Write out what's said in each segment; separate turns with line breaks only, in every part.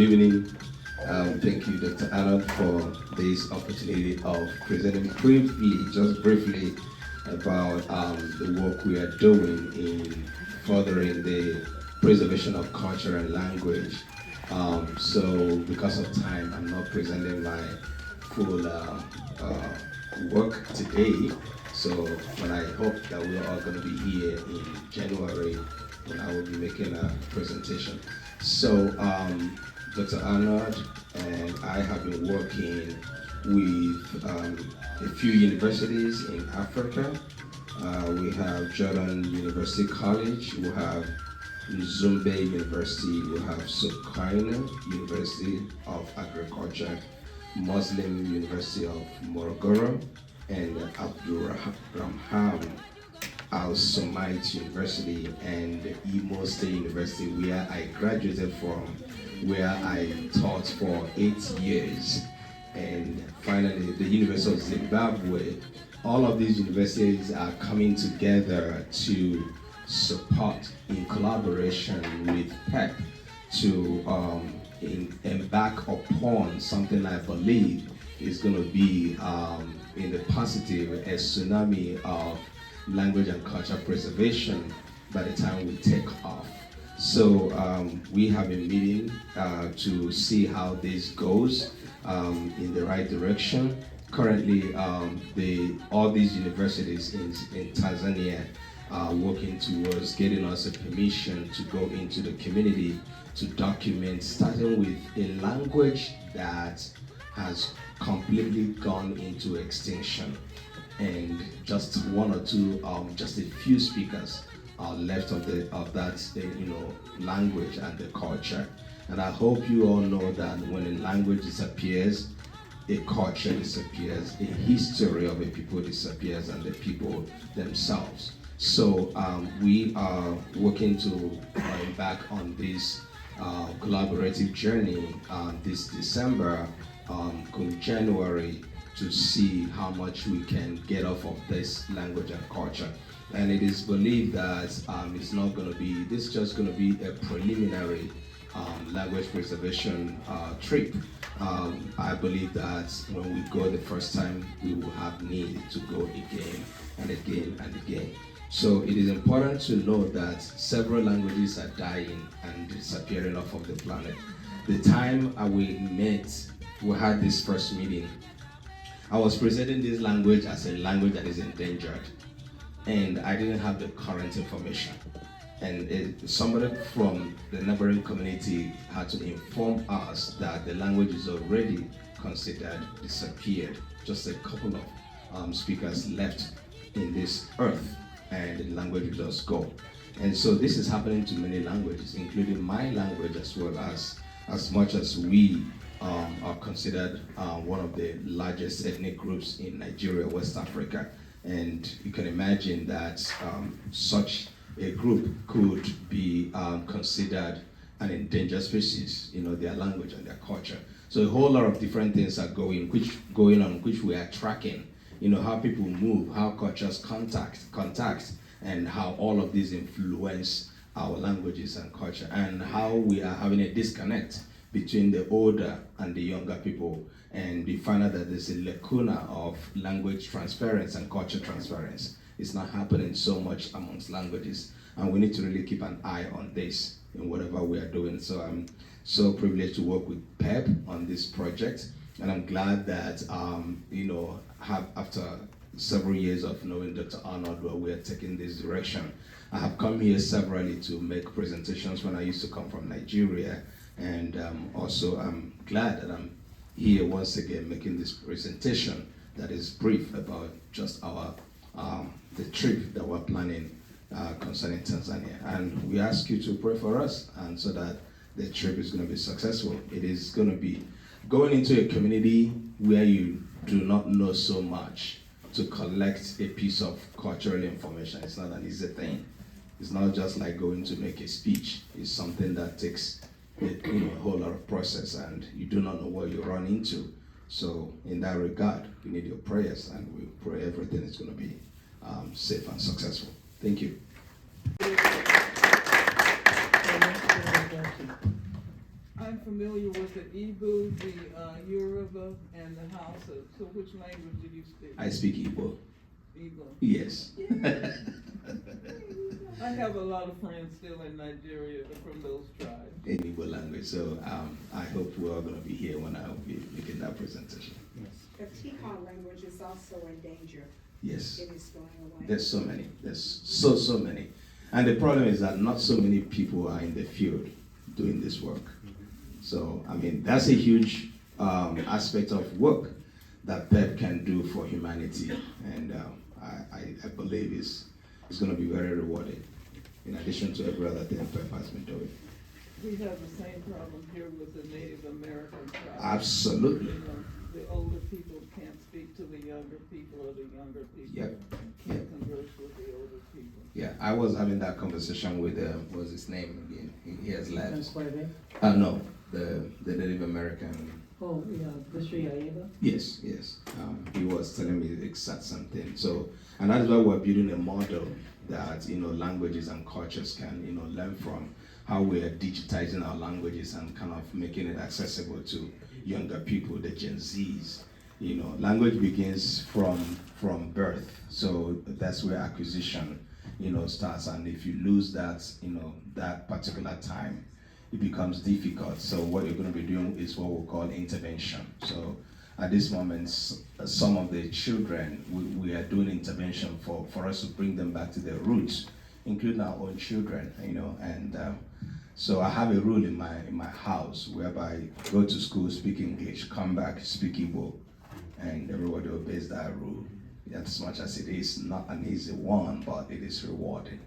evening. Thank you, Dr. Arnold, for this opportunity of presenting briefly, about the work we are doing in furthering the preservation of culture and language. So because of time, I'm not presenting my full work today. So, but I hope that we're all going to be here in January when I will be making a presentation. So, Dr. Arnold and I have been working with a few universities in Africa. We have Jordan University College, we have Zumbe University, we have Sokoine University of Agriculture, Muslim University of Morogoro, and Abdulrahman Al-Somait University and Imo State University, where I graduated from, where I taught for 8 years. And finally, the University of Zimbabwe. All of these universities are coming together to support, in collaboration with PEP, to embark upon something I believe is going to be in the positive, a tsunami of language and culture preservation by the time we take off. So we have been meeting to see how this goes in the right direction. Currently, all these universities in Tanzania are working towards getting us a permission to go into the community to document, starting with a language that has completely gone into extinction, and just one or two, just a few speakers are left of that language and the culture. And I hope you all know that when a language disappears, a culture disappears, a history of a people disappears, and the people themselves. So we are working to embark on this collaborative journey this December, January, to see how much we can get off of this language and culture. And it is believed that it's not going to be, this is just going to be a preliminary language preservation trip. I believe that when we go the first time, we will have need to go again and again and again. So it is important to know that several languages are dying and disappearing off of the planet. The time we met, we had this first meeting, I was presenting this language as a language that is endangered, and I didn't have the current information. And somebody from the neighboring community had to inform us that the language is already considered disappeared. Just a couple of speakers left in this earth, and the language will just go. And so this is happening to many languages, including my language, as much as we are considered one of the largest ethnic groups in Nigeria, West Africa. And you can imagine that such a group could be considered an endangered species, their language and their culture. So a whole lot of different things are going on, which we are tracking. How people move, how cultures contact, and how all of these influence our languages and culture, and how we are having a disconnect between the older and the younger people. And we find out that there's a lacuna of language transference and culture transference. It's not happening so much amongst languages, and we need to really keep an eye on this in whatever we are doing. So I'm so privileged to work with PEP on this project, and I'm glad that after several years of knowing Dr. Arnold, where we are taking this direction, I have come here severally to make presentations when I used to come from Nigeria, and also I'm glad that I'm here once again making this presentation that is brief about just our the trip that we're planning concerning Tanzania. And we ask you to pray for us, and so that the trip is going to be successful. It is going to be going into a community where you do not know so much to collect a piece of cultural information. It's not an easy thing. It's not just like going to make a speech. It's something that takes a whole lot of process, and you do not know what you run into. So in that regard, we need your prayers, and we pray everything is going to be safe and successful. Thank you.
I'm familiar with the Igbo, the Yoruba, and the Hausa. So which language do you speak?
I speak Igbo.
Igbo.
Yes.
I have a lot of friends still in Nigeria from those tribes.
In Igbo language. So I hope we're all going to be here when I'll be making that presentation.
Yes. The Ticon language is also endangered.
Yes.
It is going away.
There's so many. There's so many. And the problem is that not so many people are in the field doing this work. So, I mean, that's a huge aspect of work that PEP can do for humanity. And I believe it's going to be very rewarding, in addition to every other thing PEP has been doing.
We have the same problem here with the Native American tribes.
Absolutely.
You know, the older people can't speak to the younger people, or the younger people can't converse with the older people.
Yeah, I was having that conversation with, what's his name again? He has left. No, the Native American.
Oh, yeah, Mr. Yaiba?
Yes. He was telling me the exact same thing. So, and that is why we're building a model that, languages and cultures can, learn from, how we are digitizing our languages and kind of making it accessible to younger people, the Gen Zs. Language begins from birth. So that's where acquisition, starts. And if you lose that, that particular time, it becomes difficult. So what you're going to be doing is what we call intervention. So at this moment, some of the children, we are doing intervention for us to bring them back to their roots, including our own children, and so I have a rule in my house whereby I go to school, speak English, come back, speak Igbo, and everybody obeys that rule. As much as it is not an easy one, but it is rewarding.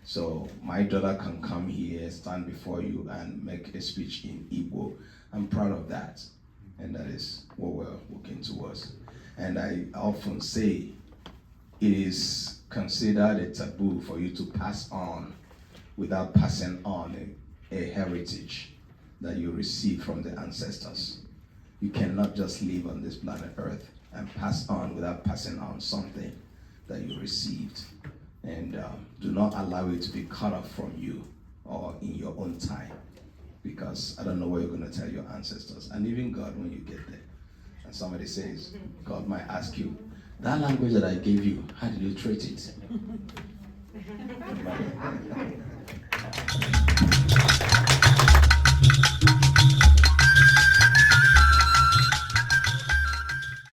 So my daughter can come here, stand before you, and make a speech in Igbo. I'm proud of that, and that is what we're working towards. And I often say it is considered a taboo for you to pass on without passing on a heritage that you receive from the ancestors. You cannot just live on this planet Earth and pass on without passing on something that you received. And do not allow it to be cut off from you or in your own time, because I don't know what you're going to tell your ancestors, and even God when you get there. And somebody says, God might ask you, that language that I gave you, how did you treat it?